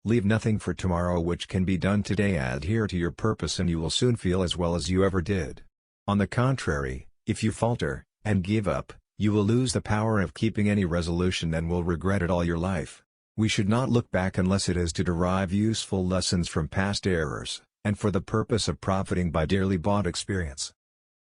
Leave nothing for tomorrow which can be done today. Adhere to your purpose and you will soon feel as well as you ever did. On the contrary, if you falter, and give up, you will lose the power of keeping any resolution and will regret it all your life. We should not look back unless it is to derive useful lessons from past errors, and for the purpose of profiting by dearly bought experience.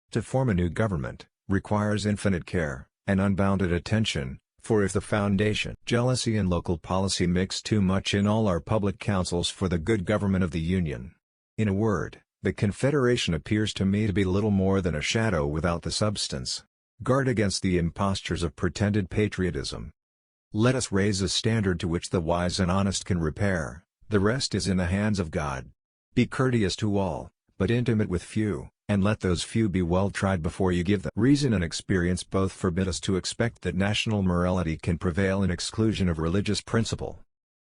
To form a new government, requires infinite care, and unbounded attention, for if the foundation, jealousy and local policy mix too much in all our public councils for the good government of the Union. In a word, the Confederation appears to me to be little more than a shadow without the substance. Guard against the impostures of pretended patriotism. Let us raise a standard to which the wise and honest can repair, the rest is in the hands of God. Be courteous to all, but intimate with few, and let those few be well tried before you give them. Reason and experience both forbid us to expect that national morality can prevail in exclusion of religious principle.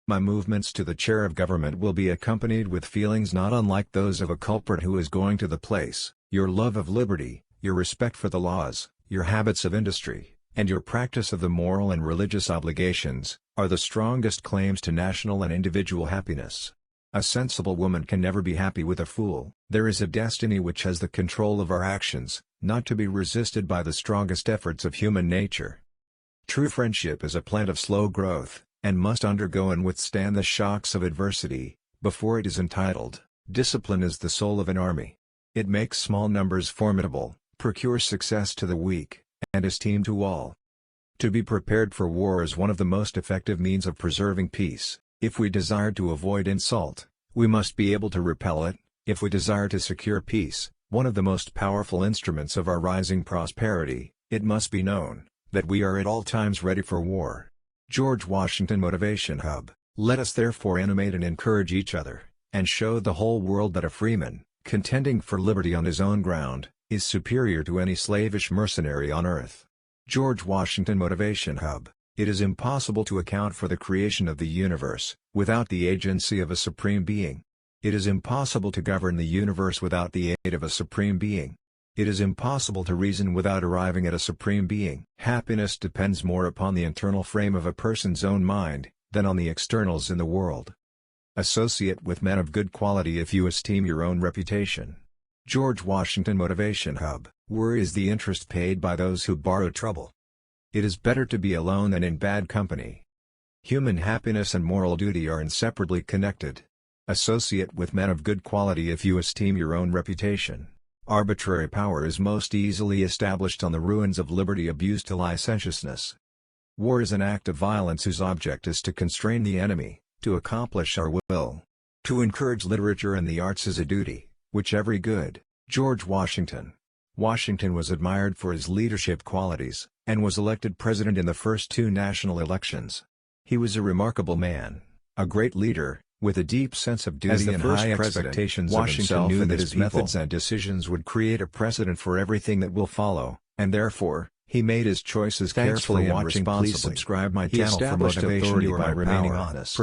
My movements to the chair of government will be accompanied with feelings not unlike those of a culprit who is going to the place. Your love of liberty, your respect for the laws, your habits of industry, and your practice of the moral and religious obligations, are the strongest claims to national and individual happiness. A sensible woman can never be happy with a fool. There is a destiny which has the control of our actions, not to be resisted by the strongest efforts of human nature. True friendship is a plant of slow growth, and must undergo and withstand the shocks of adversity, before it is entitled. Discipline is the soul of an army. It makes small numbers formidable, procures success to the weak, and esteem to all. To be prepared for war is one of the most effective means of preserving peace. If we desire to avoid insult, we must be able to repel it. If we desire to secure peace, one of the most powerful instruments of our rising prosperity, it must be known that we are at all times ready for war. George Washington Motivation Hub. Let us therefore animate and encourage each other, and show the whole world that a freeman, contending for liberty on his own ground, is superior to any slavish mercenary on earth. George Washington Motivation Hub. It is impossible to account for the creation of the universe, without the agency of a supreme being. It is impossible to govern the universe without the aid of a supreme being. It is impossible to reason without arriving at a supreme being. Happiness depends more upon the internal frame of a person's own mind, than on the externals in the world. Associate with men of good quality if you esteem your own reputation. George Washington Motivation Hub. Worry is the interest paid by those who borrow trouble. It is better to be alone than in bad company. Human happiness and moral duty are inseparably connected. Associate with men of good quality if you esteem your own reputation. Arbitrary power is most easily established on the ruins of liberty abused to licentiousness. War is an act of violence whose object is to constrain the enemy, to accomplish our will. To encourage literature and the arts is a duty, which every good. George Washington. Washington was admired for his leadership qualities, and was elected president in the first two national elections. He was a remarkable man, a great leader, with a deep sense of duty and high expectations of himself, knew that his methods and decisions would create a precedent for everything that will follow, and therefore, he made his choices carefully and responsibly. Please subscribe my channel for motivation by remaining honest.